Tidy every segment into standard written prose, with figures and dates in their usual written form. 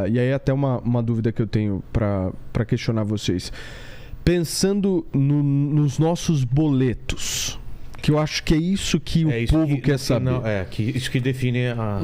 e aí até uma dúvida que eu tenho para questionar vocês. Pensando nos nossos boletos, que eu acho que é isso que o povo quer saber. Isso que define a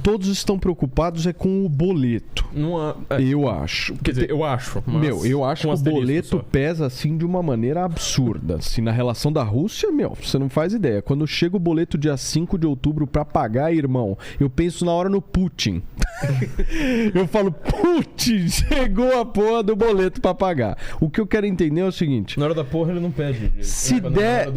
Todos estão preocupados com o boleto. Eu acho. Quer dizer, eu acho. Eu acho que o boleto pesa assim de uma maneira absurda. Assim, na relação da Rússia, você não faz ideia. Quando chega o boleto dia 5 de outubro pra pagar, irmão, eu penso na hora no Putin. Eu falo, Putin, chegou a porra do boleto pra pagar. O que eu quero entender é o seguinte. Na hora da porra ele não pede. Se der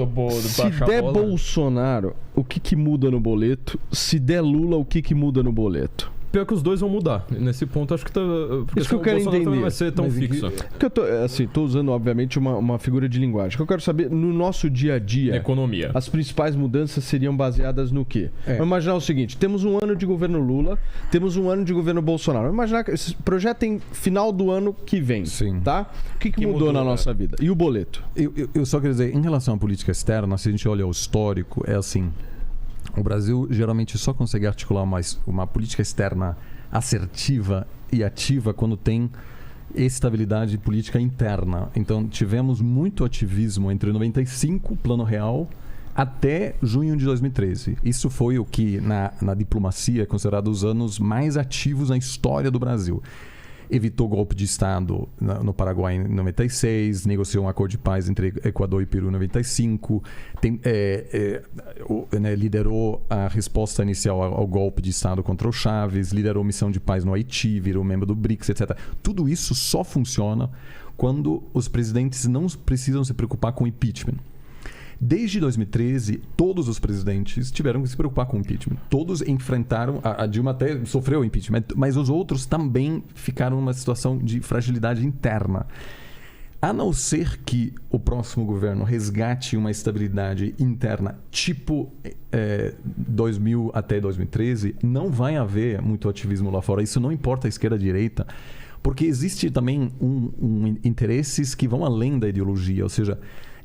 Bolsonaro, o que muda no boleto? Se der Lula, o que muda no boleto? Pior que os dois vão mudar. Nesse ponto, acho que tá. Porque isso que eu quero entender. Não vai ser tão fixo. Porque eu tô usando, obviamente, uma figura de linguagem. O que eu quero saber, no nosso dia a dia, economia, as principais mudanças seriam baseadas no quê? Vamos imaginar o seguinte: temos um ano de governo Lula, temos um ano de governo Bolsonaro. Vamos imaginar que esse projeto tem final do ano que vem. Sim. Tá? O que mudou na nossa vida? E o boleto? Eu só quero dizer, em relação à política externa, se a gente olha o histórico, é assim. O Brasil geralmente só consegue articular uma política externa assertiva e ativa quando tem estabilidade política interna. Então, tivemos muito ativismo entre 95, Plano Real, até junho de 2013. Isso foi o que, na diplomacia, é considerado os anos mais ativos na história do Brasil. Evitou golpe de Estado no Paraguai em 96, negociou um acordo de paz entre Equador e Peru em 95, liderou a resposta inicial ao golpe de Estado contra o Chaves, liderou missão de paz no Haiti, virou membro do BRICS, etc. Tudo isso só funciona quando os presidentes não precisam se preocupar com impeachment. Desde 2013, todos os presidentes tiveram que se preocupar com o impeachment. Todos enfrentaram, a Dilma até sofreu impeachment, mas os outros também ficaram numa situação de fragilidade interna. A não ser que o próximo governo resgate uma estabilidade interna tipo 2000 até 2013, não vai haver muito ativismo lá fora. Isso não importa a esquerda ou a direita, porque existe também interesses que vão além da ideologia, ou seja,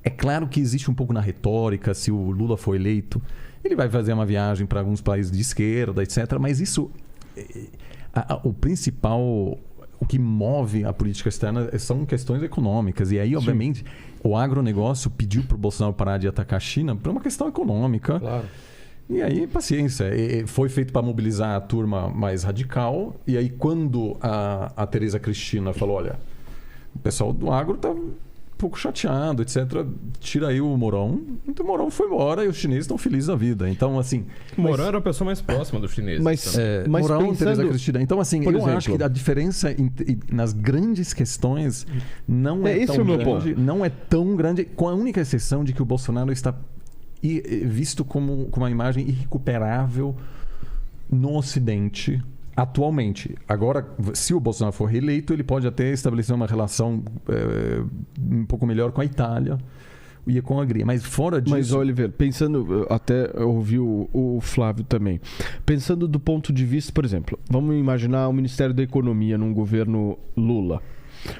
é claro que existe um pouco na retórica, se o Lula for eleito, ele vai fazer uma viagem para alguns países de esquerda, etc. Mas isso, o principal, o que move a política externa são questões econômicas. E aí, obviamente, o agronegócio pediu para o Bolsonaro parar de atacar a China por uma questão econômica. Claro. E aí, paciência. Foi feito para mobilizar a turma mais radical. E aí, quando a Tereza Cristina falou, olha, o pessoal do agro está pouco chateado, etc. Tira aí o Mourão. Então o Mourão foi embora e os chineses estão felizes da vida. Então, assim... Mourão era a pessoa mais próxima dos chineses. Mas Mourão pensando... e Tereza Cristina. Então, assim, por exemplo, acho que a diferença nas grandes questões não é tão grande. Não é tão grande, com a única exceção de que o Bolsonaro está visto como uma imagem irrecuperável no Ocidente atualmente. Agora, se o Bolsonaro for reeleito, ele pode até estabelecer uma relação um pouco melhor com a Itália e com a Hungria. Mas fora disso... Mas, Oliver, pensando... Até ouvi o Flávio também. Pensando do ponto de vista, por exemplo, vamos imaginar o Ministério da Economia num governo Lula.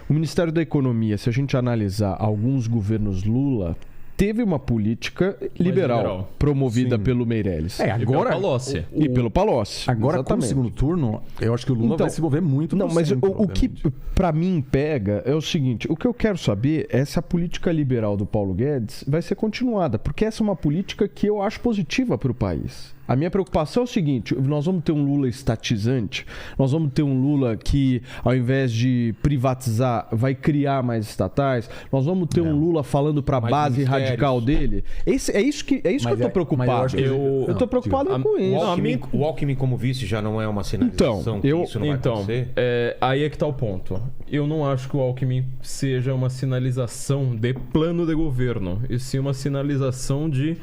O Ministério da Economia, se a gente analisar alguns governos Lula, teve uma política liberal promovida pelo Meirelles. Agora, e pelo Palocci. E pelo Palocci. Agora, exatamente. com o segundo turno, eu acho que o Lula vai se envolver muito no mas centro, o que para mim pega é o seguinte, o que eu quero saber é se a política liberal do Paulo Guedes vai ser continuada, porque essa é uma política que eu acho positiva para o país. A minha preocupação é o seguinte, nós vamos ter um Lula estatizante, nós vamos ter um Lula que, ao invés de privatizar, vai criar mais estatais, nós vamos ter um Lula falando para a base radical dele. É isso que eu estou preocupado. Eu estou preocupado com isso. O Alckmin como vice já não é uma sinalização que isso não vai acontecer? Aí é que está o ponto. Eu não acho que o Alckmin seja uma sinalização de plano de governo, e sim uma sinalização de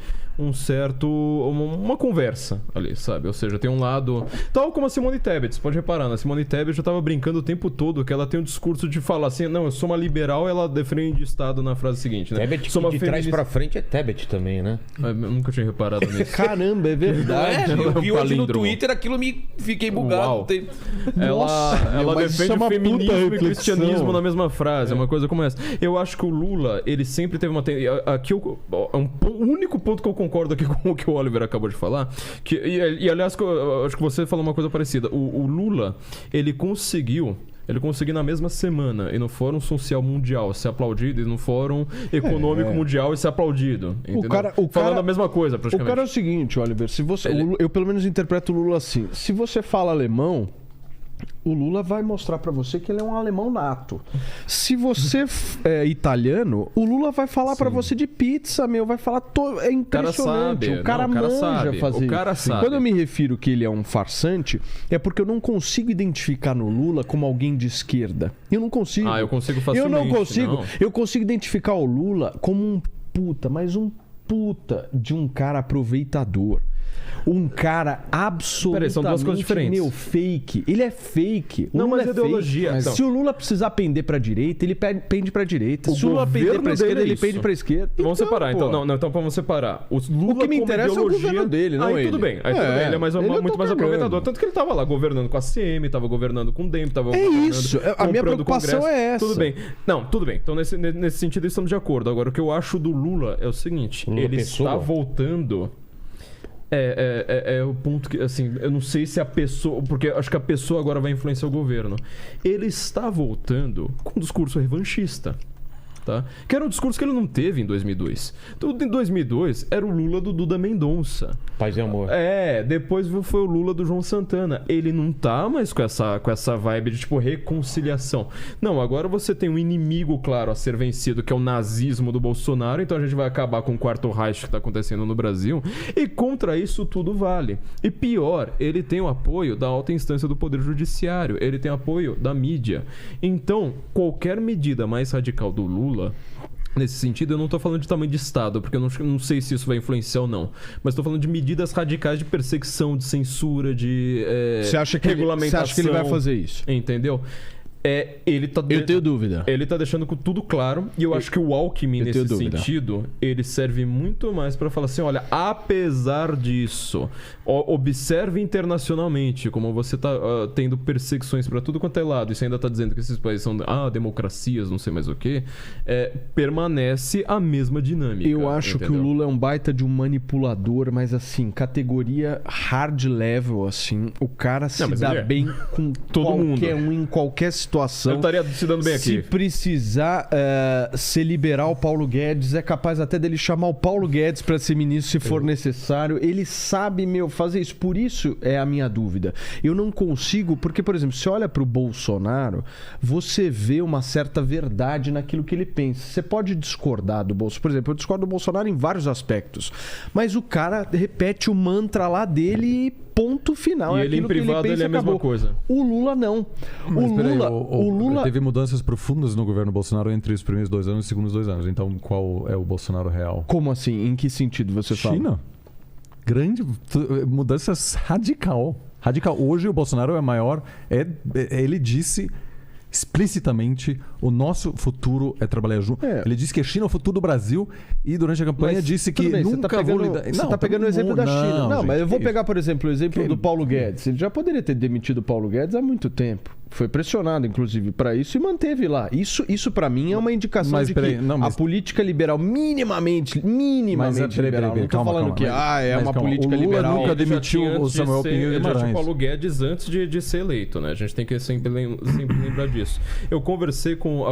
uma conversa ali, sabe? Ou seja, tem um lado... Tal como a Simone Tebet, você pode reparar, né? A Simone Tebet já estava brincando o tempo todo que ela tem um discurso de falar assim, não, eu sou uma liberal, ela defende Estado na frase seguinte, né? Tebet, de trás pra frente é Tebet também, né? Eu nunca tinha reparado nisso. Caramba, é verdade. Eu vi hoje no Twitter, aquilo fiquei bugado. Ela defende o feminismo e o cristianismo na mesma frase, uma coisa como essa. Eu acho que o Lula, ele sempre teve uma... Aqui o único ponto que eu concordo aqui com o que o Oliver acabou de falar. E aliás, acho que você falou uma coisa parecida. O Lula, ele conseguiu na mesma semana ir no Fórum Social Mundial ser aplaudido e no Fórum Econômico Mundial ser aplaudido. Falando a mesma coisa, praticamente. O cara é o seguinte, Oliver, se você, eu pelo menos interpreto o Lula assim. Se você fala alemão, o Lula vai mostrar pra você que ele é um alemão nato. Se você é italiano, o Lula vai falar pra você de pizza, vai falar... É impressionante. O cara manja fazer isso. Quando eu me refiro que ele é um farsante, é porque eu não consigo identificar no Lula como alguém de esquerda. Eu não consigo. Eu consigo facilmente. Eu não consigo. Não. Eu consigo identificar o Lula como um puta de um cara aproveitador. Um cara absolutamente são duas coisas diferentes. Fake. Ele é fake. Não, mas é ideologia. Mas se o Lula precisar pender pra direita, ele pende pra direita. Se o Lula pender pra esquerda, ele pende pra esquerda. Vamos separar, então. Não, então vamos separar. O que me interessa é o governo dele, não ele. Tudo bem. Ele é muito mais aproveitador. Tanto que ele tava lá governando com a CM, tava governando com o DEM, tava governando... isso. A minha preocupação é essa. Tudo bem. Não, tudo bem. Então, nesse sentido, estamos de acordo. Agora, o que eu acho do Lula é o seguinte. Ele está voltando... É o ponto que, assim, eu não sei se a pessoa... Porque acho que a pessoa agora vai influenciar o governo. Ele está voltando com um discurso revanchista. Tá? Que era um discurso que ele não teve em 2002. Então, em 2002, era o Lula do Duda Mendonça. Paz e amor. Depois foi o Lula do João Santana. Ele não tá mais com essa vibe de, tipo, reconciliação. Não, agora você tem um inimigo, claro, a ser vencido, que é o nazismo do Bolsonaro. Então a gente vai acabar com o quarto Reich que tá acontecendo no Brasil. E contra isso tudo vale. E pior, ele tem o apoio da alta instância do Poder Judiciário. Ele tem apoio da mídia. Então, qualquer medida mais radical do Lula, nesse sentido, eu não estou falando de tamanho de Estado, porque eu não sei se isso vai influenciar ou não. Mas estou falando de medidas radicais de perseguição, de censura, de regulamentação. Você acha que ele vai fazer isso? Entendeu? Eu tenho dúvida. Ele tá deixando tudo claro. E eu acho que o Alckmin, nesse sentido, ele serve muito mais para falar assim: olha, apesar disso, observe internacionalmente como você tá tendo perseguições para tudo quanto é lado. E você ainda tá dizendo que esses países são democracias, não sei mais o que. Permanece a mesma dinâmica. Eu acho que o Lula é um baita de um manipulador, mas assim, categoria hard level, assim. O cara se dá bem com todo mundo, em qualquer situação. Eu estaria se dando bem aqui. Se precisar se liberar o Paulo Guedes, é capaz até dele chamar o Paulo Guedes para ser ministro se for necessário. Ele sabe, fazer isso. Por isso é a minha dúvida. Eu não consigo, porque, por exemplo, se olha para o Bolsonaro, você vê uma certa verdade naquilo que ele pensa. Você pode discordar do Bolsonaro. Por exemplo, eu discordo do Bolsonaro em vários aspectos. Mas o cara repete o mantra lá dele e ponto final. E ele em privado ele é a mesma coisa. O Lula não. O Lula teve mudanças profundas no governo Bolsonaro entre os primeiros 2 anos e os segundos 2 anos. Então, qual é o Bolsonaro real? Como assim? Em que sentido você fala? China. Grande mudanças radical. Hoje o Bolsonaro é maior. Ele disse explicitamente: o nosso futuro é trabalhar junto. Ele disse que a China é o futuro do Brasil e durante a campanha disse que nunca vou lidar... Você está pegando o exemplo da China. Não, mas eu vou pegar, por exemplo, o exemplo do Paulo Guedes. Ele já poderia ter demitido o Paulo Guedes há muito tempo. Foi pressionado, inclusive, para isso e manteve lá. Isso para mim, é uma indicação de que a política liberal minimamente liberal. Não estou falando que é uma política liberal. O Lula nunca demitiu o Samuel Pinheiro de Guimarães. O Paulo Guedes antes de ser eleito, né? A gente tem que sempre lembrar disso. Eu conversei com...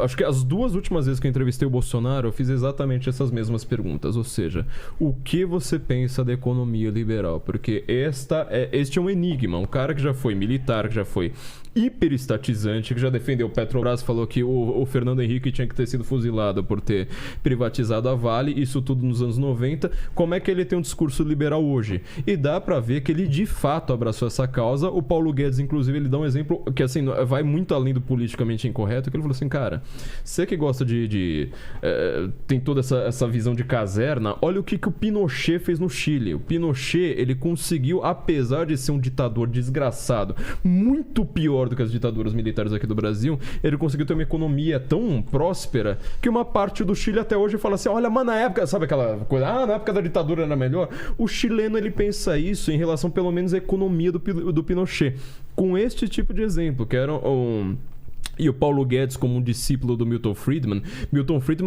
acho que as 2 últimas vezes que eu entrevistei o Bolsonaro, eu fiz exatamente essas mesmas perguntas. Ou seja, o que você pensa da economia liberal? Porque este é um enigma. Um cara que já foi militar, que já foi hiperestatizante, que já defendeu o Petrobras, falou que o Fernando Henrique tinha que ter sido fuzilado por ter privatizado a Vale, isso tudo nos anos 90. Como é que ele tem um discurso liberal hoje? E dá pra ver que ele de fato abraçou essa causa. O Paulo Guedes, inclusive, ele dá um exemplo que assim, vai muito além do politicamente incorreto, que ele falou assim: cara, você que gosta tem toda essa visão de caserna, olha o que o Pinochet fez no Chile. O Pinochet, ele conseguiu, apesar de ser um ditador desgraçado, muito pior do que as ditaduras militares aqui do Brasil, ele conseguiu ter uma economia tão próspera que uma parte do Chile até hoje fala assim: olha, mas na época, sabe aquela coisa, na época da ditadura era melhor? O chileno, ele pensa isso em relação pelo menos à economia do Pinochet, com este tipo de exemplo, que era E o Paulo Guedes, como um discípulo do Milton Friedman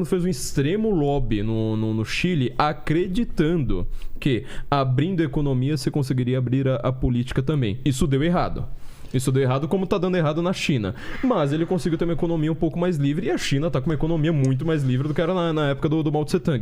fez um extremo lobby no Chile, acreditando que abrindo a economia você conseguiria abrir a política também. Isso deu errado. Isso deu errado como está dando errado na China. Mas ele conseguiu ter uma economia um pouco mais livre, e a China está com uma economia muito mais livre do que era na época do Mao Tse Tung.